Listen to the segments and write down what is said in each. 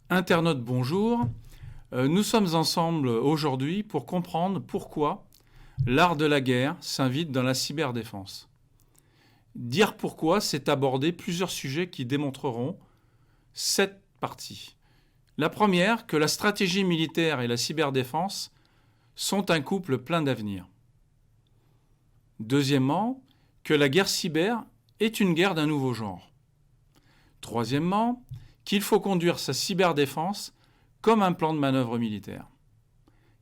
Internautes, bonjour. Nous sommes ensemble aujourd'hui pour comprendre pourquoi l'art de la guerre s'invite dans la cyberdéfense. Dire pourquoi, c'est aborder plusieurs sujets qui démontreront cette partie. La première, que la stratégie militaire et la cyberdéfense sont un couple plein d'avenir. Deuxièmement, que la guerre cyber est une guerre d'un nouveau genre. Troisièmement, qu'il faut conduire sa cyberdéfense comme un plan de manœuvre militaire.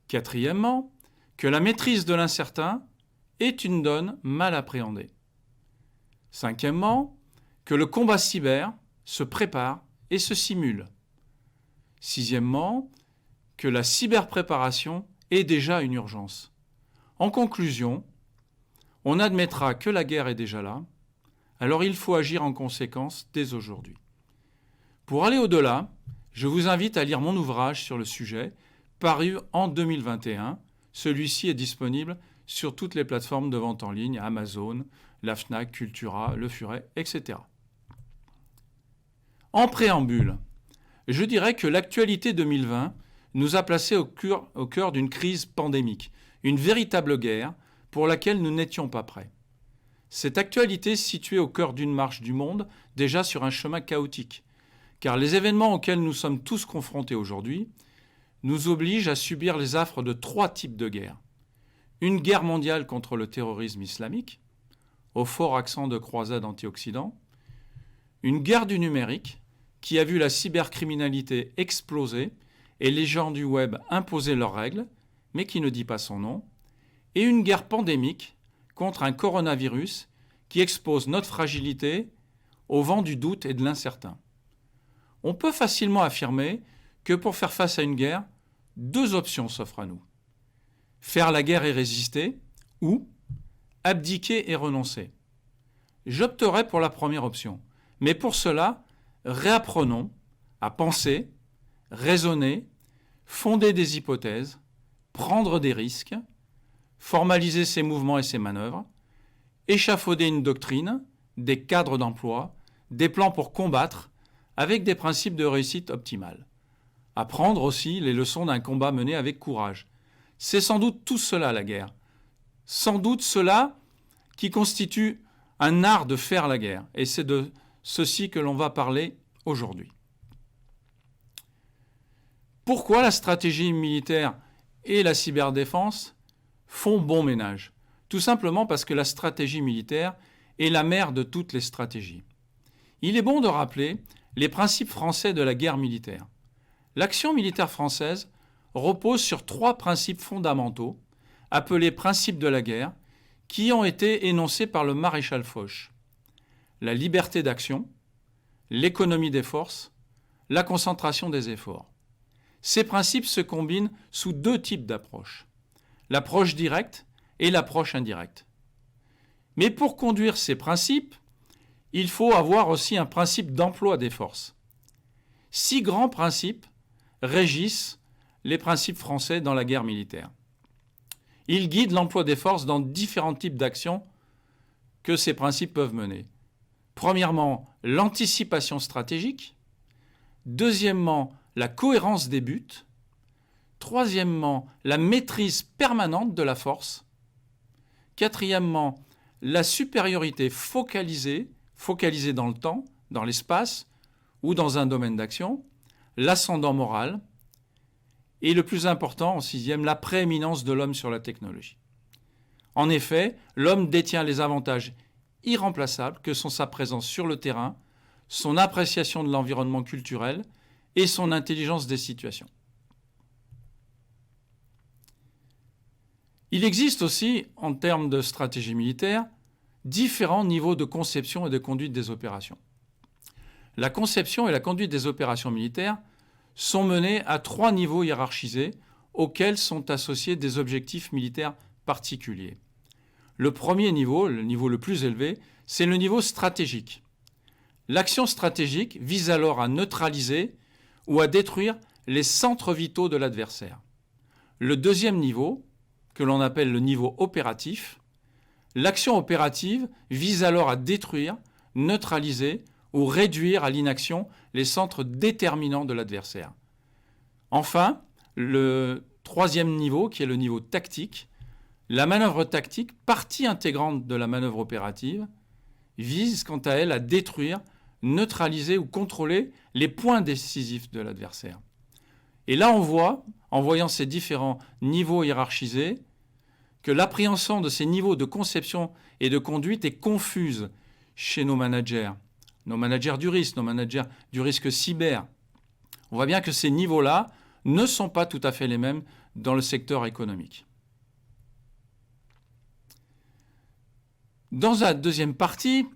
Quatrièmement, que la maîtrise de l'incertain est une donne mal appréhendée. Cinquièmement, que le combat cyber se prépare et se simule. Sixièmement, que la cyberpréparation est déjà une urgence. En conclusion, on admettra que la guerre est déjà là, alors il faut agir en conséquence dès aujourd'hui. Pour aller au-delà, je vous invite à lire mon ouvrage sur le sujet, paru en 2021. Celui-ci est disponible sur toutes les plateformes de vente en ligne, Amazon, la Fnac, Cultura, Le Furet, etc. En préambule, je dirais que l'actualité 2020 nous a placés au cœur d'une crise pandémique, une véritable guerre pour laquelle nous n'étions pas prêts. Cette actualité se situait au cœur d'une marche du monde, déjà sur un chemin chaotique, car les événements auxquels nous sommes tous confrontés aujourd'hui nous obligent à subir les affres de trois types de guerres. Une guerre mondiale contre le terrorisme islamique, au fort accent de croisade anti-Occident, une guerre du numérique, qui a vu la cybercriminalité exploser et les gens du web imposer leurs règles, mais qui ne dit pas son nom, et une guerre pandémique contre un coronavirus qui expose notre fragilité au vent du doute et de l'incertain. On peut facilement affirmer que pour faire face à une guerre, deux options s'offrent à nous. Faire la guerre et résister, ou abdiquer et renoncer. J'opterai pour la première option, mais pour cela, réapprenons à penser, raisonner, fonder des hypothèses, prendre des risques, formaliser ses mouvements et ses manœuvres, échafauder une doctrine, des cadres d'emploi, des plans pour combattre, avec des principes de réussite optimale. Apprendre aussi les leçons d'un combat mené avec courage. C'est sans doute tout cela la guerre. Sans doute cela qui constitue un art de faire la guerre. Et c'est de ceci que l'on va parler aujourd'hui. Pourquoi la stratégie militaire et la cyberdéfense font bon ménage ? Tout simplement parce que la stratégie militaire est la mère de toutes les stratégies. Il est bon de rappeler les principes français de la guerre militaire. L'action militaire française repose sur trois principes fondamentaux, appelés principes de la guerre, qui ont été énoncés par le maréchal Foch. La liberté d'action, l'économie des forces, la concentration des efforts. Ces principes se combinent sous deux types d'approches, l'approche directe et l'approche indirecte. Mais pour conduire ces principes, il faut avoir aussi un principe d'emploi des forces. 6 grands principes régissent les principes français dans la guerre militaire. Ils guident l'emploi des forces dans différents types d'actions que ces principes peuvent mener. Premièrement, l'anticipation stratégique. Deuxièmement, la cohérence des buts. Troisièmement, la maîtrise permanente de la force. Quatrièmement, la supériorité focalisée dans le temps, dans l'espace ou dans un domaine d'action, l'ascendant moral, et le plus important, en sixième, la prééminence de l'homme sur la technologie. En effet, l'homme détient les avantages irremplaçables que sont sa présence sur le terrain, son appréciation de l'environnement culturel et son intelligence des situations. Il existe aussi, en termes de stratégie militaire, différents niveaux de conception et de conduite des opérations. La conception et la conduite des opérations militaires sont menées à 3 niveaux hiérarchisés auxquels sont associés des objectifs militaires particuliers. Le premier niveau, le niveau le plus élevé, c'est le niveau stratégique. L'action stratégique vise alors à neutraliser ou à détruire les centres vitaux de l'adversaire. Le deuxième niveau, que l'on appelle le niveau opératif, l'action opérative vise alors à détruire, neutraliser ou réduire à l'inaction les centres déterminants de l'adversaire. Enfin, le troisième niveau, qui est le niveau tactique, la manœuvre tactique, partie intégrante de la manœuvre opérative, vise quant à elle à détruire, neutraliser ou contrôler les points décisifs de l'adversaire. Et là, on voit, en voyant ces différents niveaux hiérarchisés, que l'appréhension de ces niveaux de conception et de conduite est confuse chez nos managers du risque cyber. On voit bien que ces niveaux-là ne sont pas tout à fait les mêmes dans le secteur économique. Dans la deuxième partie,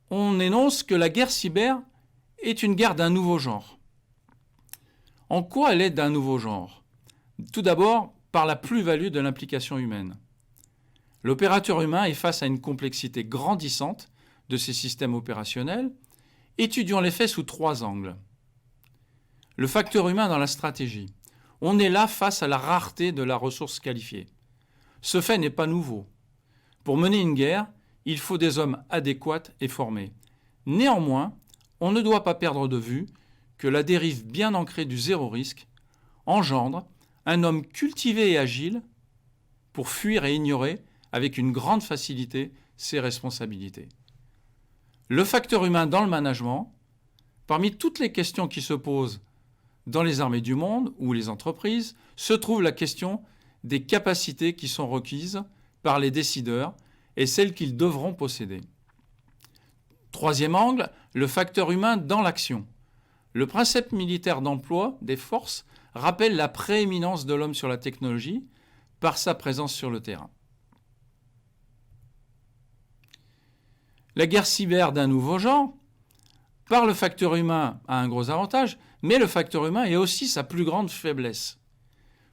on énonce que la guerre cyber est une guerre d'un nouveau genre. En quoi elle est d'un nouveau genre ? Tout d'abord, par la plus-value de l'implication humaine. L'opérateur humain est face à une complexité grandissante de ses systèmes opérationnels. Étudions les faits sous 3 angles. Le facteur humain dans la stratégie. On est là face à la rareté de la ressource qualifiée. Ce fait n'est pas nouveau. Pour mener une guerre, il faut des hommes adéquats et formés. Néanmoins, on ne doit pas perdre de vue que la dérive bien ancrée du zéro risque engendre un homme cultivé et agile pour fuir et ignorer avec une grande facilité ses responsabilités. Le facteur humain dans le management, parmi toutes les questions qui se posent dans les armées du monde ou les entreprises, se trouve la question des capacités qui sont requises par les décideurs et celles qu'ils devront posséder. Troisième angle, le facteur humain dans l'action. Le principe militaire d'emploi des forces rappelle la prééminence de l'homme sur la technologie par sa présence sur le terrain. La guerre cyber d'un nouveau genre, par le facteur humain, a un gros avantage, mais le facteur humain est aussi sa plus grande faiblesse.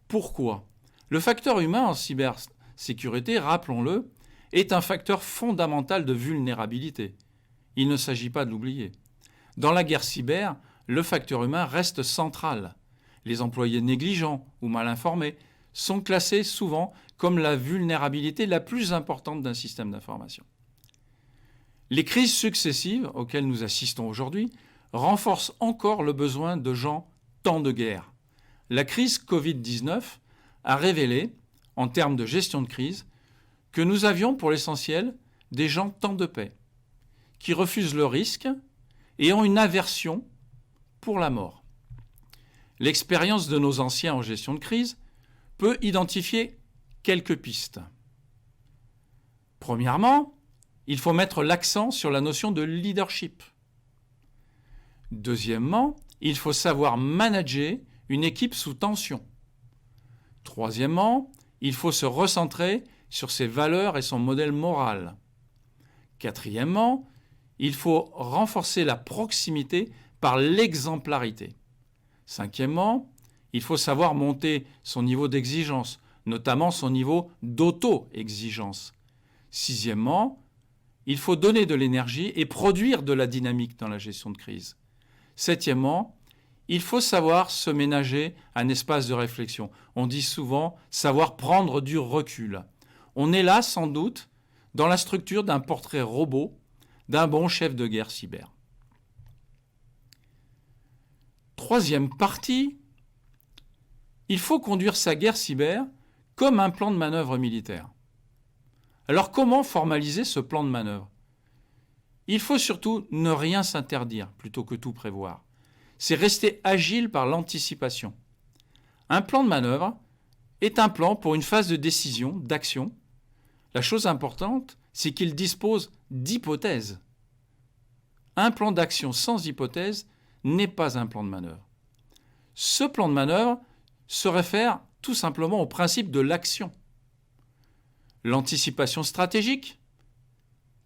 Pourquoi ? Le facteur humain en cybersécurité, rappelons-le, est un facteur fondamental de vulnérabilité. Il ne s'agit pas de l'oublier. Dans la guerre cyber, le facteur humain reste central. Les employés négligents ou mal informés sont classés souvent comme la vulnérabilité la plus importante d'un système d'information. Les crises successives auxquelles nous assistons aujourd'hui renforcent encore le besoin de gens temps de guerre. La crise Covid-19 a révélé, en termes de gestion de crise, que nous avions pour l'essentiel des gens temps de paix, qui refusent le risque et ont une aversion pour la mort. L'expérience de nos anciens en gestion de crise peut identifier quelques pistes. Premièrement, il faut mettre l'accent sur la notion de leadership. Deuxièmement, il faut savoir manager une équipe sous tension. Troisièmement, il faut se recentrer sur ses valeurs et son modèle moral. Quatrièmement, il faut renforcer la proximité par l'exemplarité. Cinquièmement, il faut savoir monter son niveau d'exigence, notamment son niveau d'auto-exigence. Sixièmement, il faut donner de l'énergie et produire de la dynamique dans la gestion de crise. Septièmement, il faut savoir se ménager un espace de réflexion. On dit souvent savoir prendre du recul. On est là, sans doute, dans la structure d'un portrait robot d'un bon chef de guerre cyber. Troisième partie, il faut conduire sa guerre cyber comme un plan de manœuvre militaire. Alors comment formaliser ce plan de manœuvre ? Il faut surtout ne rien s'interdire plutôt que tout prévoir. C'est rester agile par l'anticipation. Un plan de manœuvre est un plan pour une phase de décision, d'action. La chose importante, c'est qu'il dispose d'hypothèses. Un plan d'action sans hypothèse n'est pas un plan de manœuvre. Ce plan de manœuvre se réfère tout simplement au principe de l'action. L'anticipation stratégique,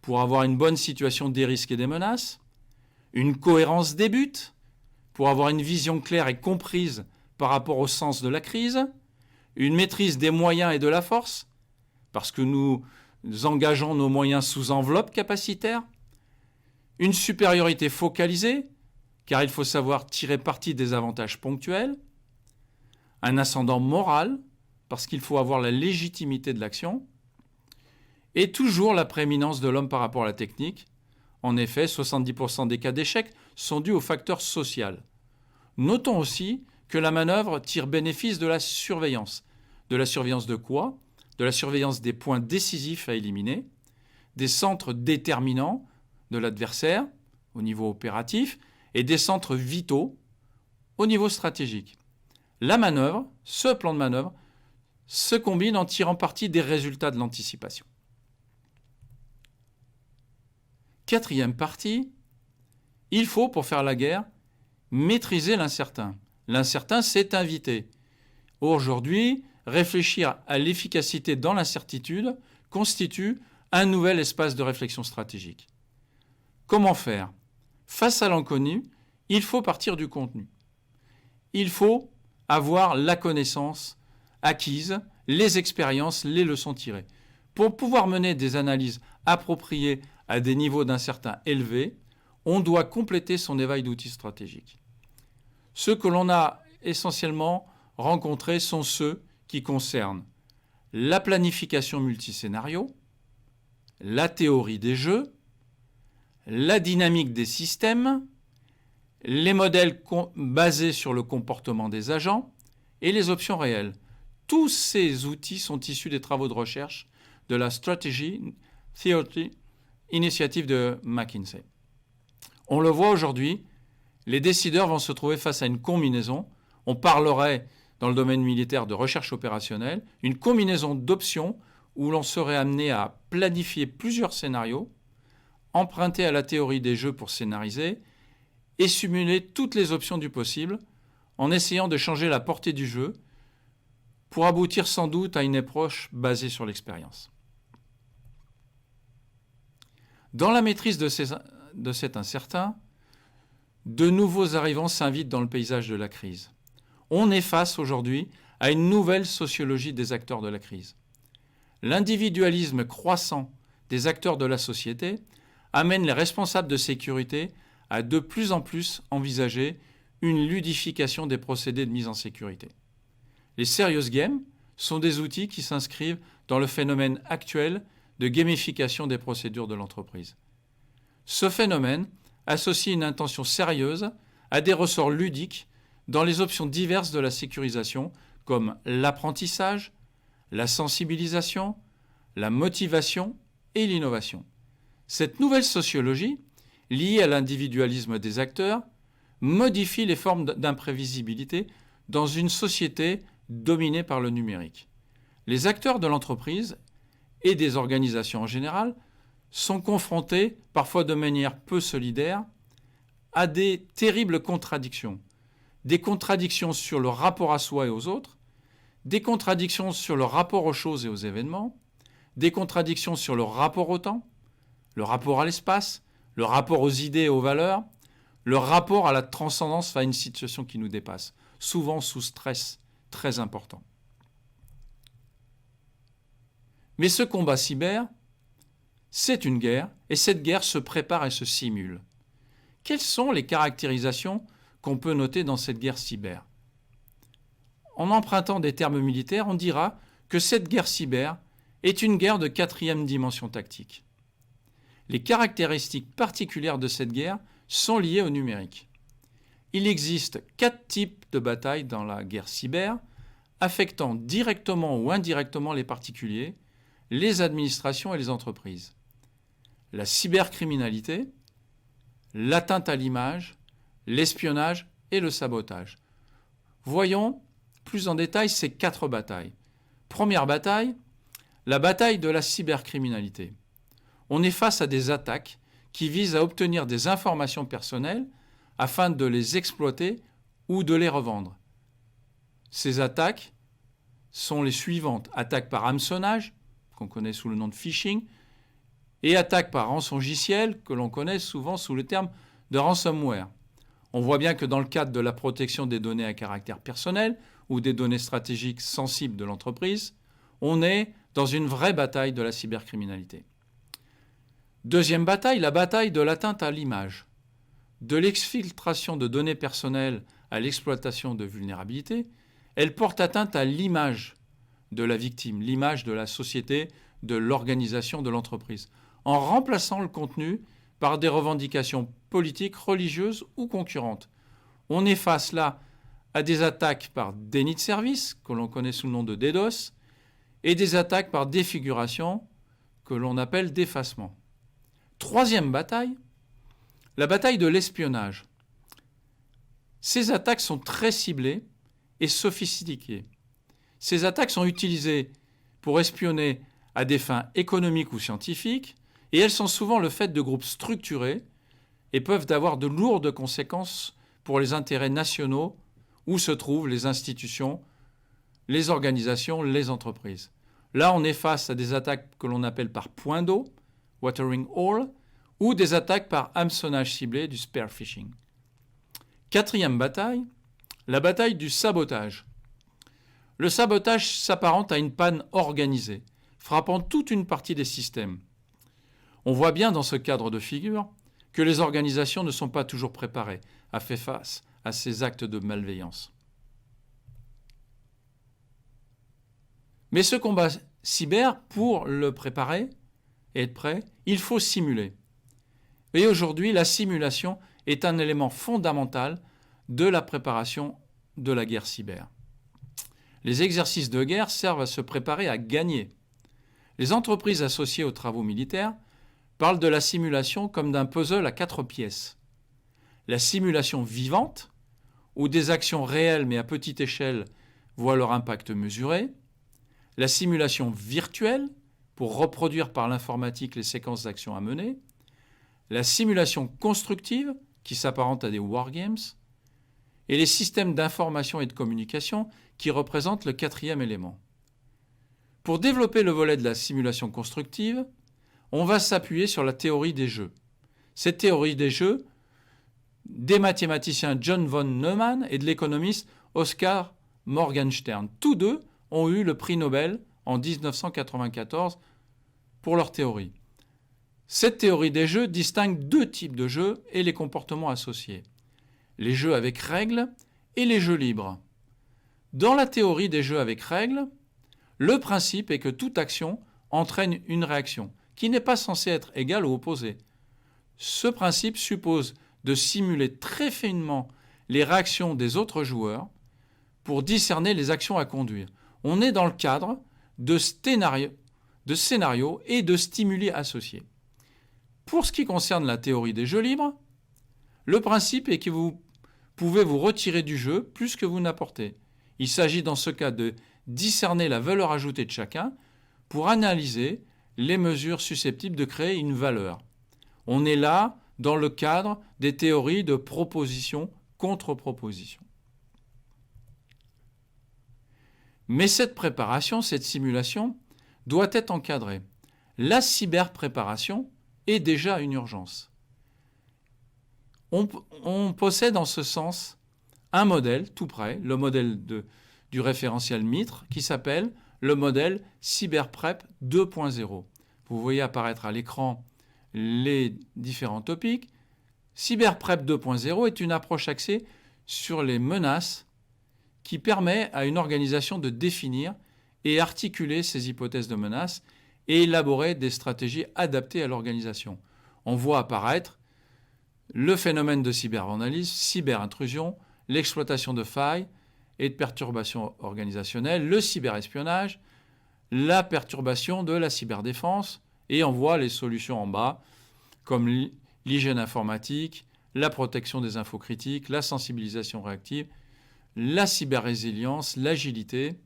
pour avoir une bonne situation des risques et des menaces, une cohérence des buts, pour avoir une vision claire et comprise par rapport au sens de la crise, une maîtrise des moyens et de la force, parce que nous engageons nos moyens sous enveloppe capacitaire, une supériorité focalisée, car il faut savoir tirer parti des avantages ponctuels, un ascendant moral, parce qu'il faut avoir la légitimité de l'action, et toujours la prééminence de l'homme par rapport à la technique, En effet, 70% des cas d'échec sont dus au facteur social. Notons aussi que la manœuvre tire bénéfice de la surveillance. De la surveillance de quoi? De la surveillance des points décisifs à éliminer, des centres déterminants de l'adversaire au niveau opératif et des centres vitaux au niveau stratégique. La manœuvre, ce plan de manœuvre, se combine en tirant parti des résultats de l'anticipation. Quatrième partie, il faut, pour faire la guerre, maîtriser l'incertain. L'incertain, c'est invité. Aujourd'hui, réfléchir à l'efficacité dans l'incertitude constitue un nouvel espace de réflexion stratégique. Comment faire? Face à l'inconnu, il faut partir du contenu. Il faut avoir la connaissance acquise, les expériences, les leçons tirées. Pour pouvoir mener des analyses appropriées à des niveaux d'incertain élevés, on doit compléter son éveil d'outils stratégiques. Ceux que l'on a essentiellement rencontrés sont ceux qui concernent la planification multiscénario, la théorie des jeux, la dynamique des systèmes, les modèles basés sur le comportement des agents et les options réelles. Tous ces outils sont issus des travaux de recherche de la Strategy Theory Initiative de McKinsey. On le voit aujourd'hui, les décideurs vont se trouver face à une combinaison. On parlerait dans le domaine militaire de recherche opérationnelle, une combinaison d'options où l'on serait amené à planifier plusieurs scénarios, emprunter à la théorie des jeux pour scénariser et simuler toutes les options du possible en essayant de changer la portée du jeu pour aboutir sans doute à une approche basée sur l'expérience. Dans la maîtrise de cet incertain, de nouveaux arrivants s'invitent dans le paysage de la crise. On est face aujourd'hui à une nouvelle sociologie des acteurs de la crise. L'individualisme croissant des acteurs de la société amène les responsables de sécurité à de plus en plus envisager une ludification des procédés de mise en sécurité. Les serious games sont des outils qui s'inscrivent dans le phénomène actuel de gamification des procédures de l'entreprise. Ce phénomène associe une intention sérieuse à des ressorts ludiques dans les options diverses de la sécurisation, comme l'apprentissage, la sensibilisation, la motivation et l'innovation. Cette nouvelle sociologie, liée à l'individualisme des acteurs, modifie les formes d'imprévisibilité dans une société dominée par le numérique. Les acteurs de l'entreprise et des organisations en général sont confrontés, parfois de manière peu solidaire, à des terribles contradictions. Des contradictions sur le rapport à soi et aux autres, des contradictions sur le rapport aux choses et aux événements, des contradictions sur le rapport au temps, le rapport à l'espace, le rapport aux idées et aux valeurs, le rapport à la transcendance face à une situation qui nous dépasse, souvent sous stress très important. Mais ce combat cyber, c'est une guerre, et cette guerre se prépare et se simule. Quelles sont les caractérisations qu'on peut noter dans cette guerre cyber? En empruntant des termes militaires, on dira que cette guerre cyber est une guerre de 4e dimension tactique. Les caractéristiques particulières de cette guerre sont liées au numérique. Il existe 4 types de batailles dans la guerre cyber, affectant directement ou indirectement les particuliers, les administrations et les entreprises. La cybercriminalité, l'atteinte à l'image, l'espionnage et le sabotage. Voyons plus en détail ces 4 batailles. Première bataille, la bataille de la cybercriminalité. On est face à des attaques qui visent à obtenir des informations personnelles afin de les exploiter ou de les revendre. Ces attaques sont les suivantes. Attaques par hameçonnage, qu'on connaît sous le nom de phishing, et attaques par rançongiciel, que l'on connaît souvent sous le terme de ransomware. On voit bien que dans le cadre de la protection des données à caractère personnel ou des données stratégiques sensibles de l'entreprise, on est dans une vraie bataille de la cybercriminalité. Deuxième bataille, la bataille de l'atteinte à l'image. De l'exfiltration de données personnelles à l'exploitation de vulnérabilités, elle porte atteinte à l'image de la victime, l'image de la société, de l'organisation, de l'entreprise, en remplaçant le contenu par des revendications politiques, religieuses ou concurrentes. On est face là à des attaques par déni de service, que l'on connaît sous le nom de DDoS, et des attaques par défiguration, que l'on appelle d'effacement. Troisième bataille, la bataille de l'espionnage. Ces attaques sont très ciblées et sophistiquées. Ces attaques sont utilisées pour espionner à des fins économiques ou scientifiques, et elles sont souvent le fait de groupes structurés et peuvent avoir de lourdes conséquences pour les intérêts nationaux où se trouvent les institutions, les organisations, les entreprises. Là, on est face à des attaques que l'on appelle par point d'eau, watering hole, ou des attaques par hameçonnage ciblé, du spear phishing. Quatrième bataille, la bataille du sabotage. Le sabotage s'apparente à une panne organisée, frappant toute une partie des systèmes. On voit bien dans ce cadre de figure que les organisations ne sont pas toujours préparées à faire face à ces actes de malveillance. Mais ce combat cyber, pour le préparer et être prêt, il faut simuler. Et aujourd'hui, la simulation est un élément fondamental de la préparation de la guerre cyber. Les exercices de guerre servent à se préparer à gagner. Les entreprises associées aux travaux militaires parlent de la simulation comme d'un puzzle à 4 pièces. La simulation vivante, où des actions réelles mais à petite échelle voient leur impact mesuré. La simulation virtuelle, pour reproduire par l'informatique les séquences d'actions à mener. La simulation constructive, qui s'apparente à des wargames. Et les systèmes d'information et de communication, qui représentent le quatrième élément. Pour développer le volet de la simulation constructive, on va s'appuyer sur la théorie des jeux. Cette théorie des jeux, des mathématiciens John von Neumann et de l'économiste Oskar Morgenstern. Tous deux ont eu le prix Nobel en 1994 pour leur théorie. Cette théorie des jeux distingue deux types de jeux et les comportements associés. Les jeux avec règles et les jeux libres. Dans la théorie des jeux avec règles, le principe est que toute action entraîne une réaction qui n'est pas censée être égale ou opposée. Ce principe suppose de simuler très finement les réactions des autres joueurs pour discerner les actions à conduire. On est dans le cadre de scénarios et de stimuli associés. Pour ce qui concerne la théorie des jeux libres, le principe est que vous pouvez vous retirer du jeu plus que vous n'apportez. Il s'agit dans ce cas de discerner la valeur ajoutée de chacun pour analyser les mesures susceptibles de créer une valeur. On est là dans le cadre des théories de proposition-contre-proposition. Mais cette préparation, cette simulation, doit être encadrée. La cyberpréparation est déjà une urgence. On possède en ce sens un modèle tout près, le modèle du référentiel MITRE, qui s'appelle le modèle CyberPrep 2.0. Vous voyez apparaître à l'écran les différents topics. CyberPrep 2.0 est une approche axée sur les menaces qui permet à une organisation de définir et articuler ses hypothèses de menaces et élaborer des stratégies adaptées à l'organisation. On voit apparaître le phénomène de cybervandalisme, cyberintrusion, l'exploitation de failles et de perturbations organisationnelles, le cyberespionnage, la perturbation de la cyberdéfense, et on voit les solutions en bas, comme l'hygiène informatique, la protection des infos critiques, la sensibilisation réactive, la cyberrésilience, l'agilité.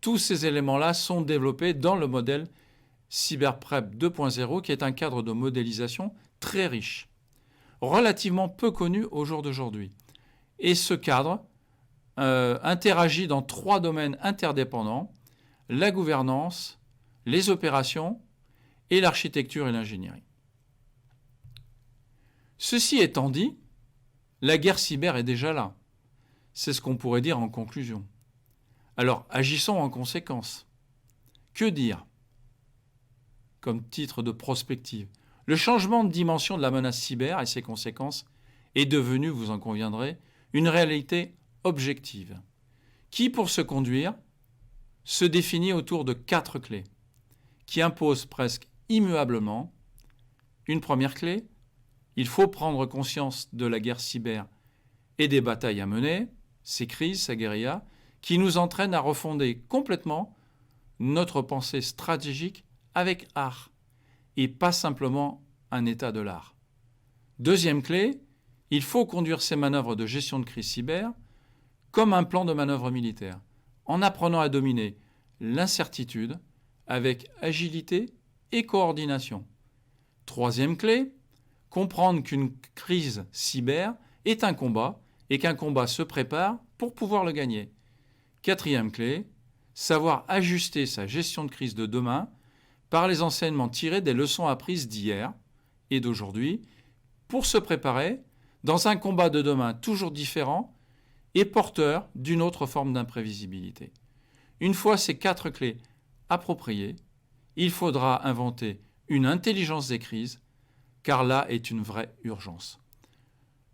Tous ces éléments-là sont développés dans le modèle CyberPrep 2.0, qui est un cadre de modélisation très riche, relativement peu connu au jour d'aujourd'hui. Et ce cadre interagit dans 3 domaines interdépendants: la gouvernance, les opérations et l'architecture et l'ingénierie. Ceci étant dit, la guerre cyber est déjà là. C'est ce qu'on pourrait dire en conclusion. Alors, agissons en conséquence. Que dire comme titre de prospective? Le changement de dimension de la menace cyber et ses conséquences est devenu, vous en conviendrez, une réalité objective, qui, pour se conduire, se définit autour de 4 clés, qui imposent presque immuablement une première clé: Il faut prendre conscience de la guerre cyber et des batailles à mener, ces crises, ces guérillas, qui nous entraînent à refonder complètement notre pensée stratégique avec art, et pas simplement un état de l'art. Deuxième clé, il faut conduire ces manœuvres de gestion de crise cyber comme un plan de manœuvre militaire, en apprenant à dominer l'incertitude avec agilité et coordination. Troisième clé, comprendre qu'une crise cyber est un combat et qu'un combat se prépare pour pouvoir le gagner. Quatrième clé, savoir ajuster sa gestion de crise de demain par les enseignements tirés des leçons apprises d'hier et d'aujourd'hui pour se préparer dans un combat de demain toujours différent et porteur d'une autre forme d'imprévisibilité. Une fois ces 4 clés appropriées, il faudra inventer une intelligence des crises, car là est une vraie urgence.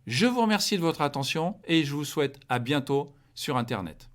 Je vous remercie de votre attention et je vous souhaite à bientôt sur Internet.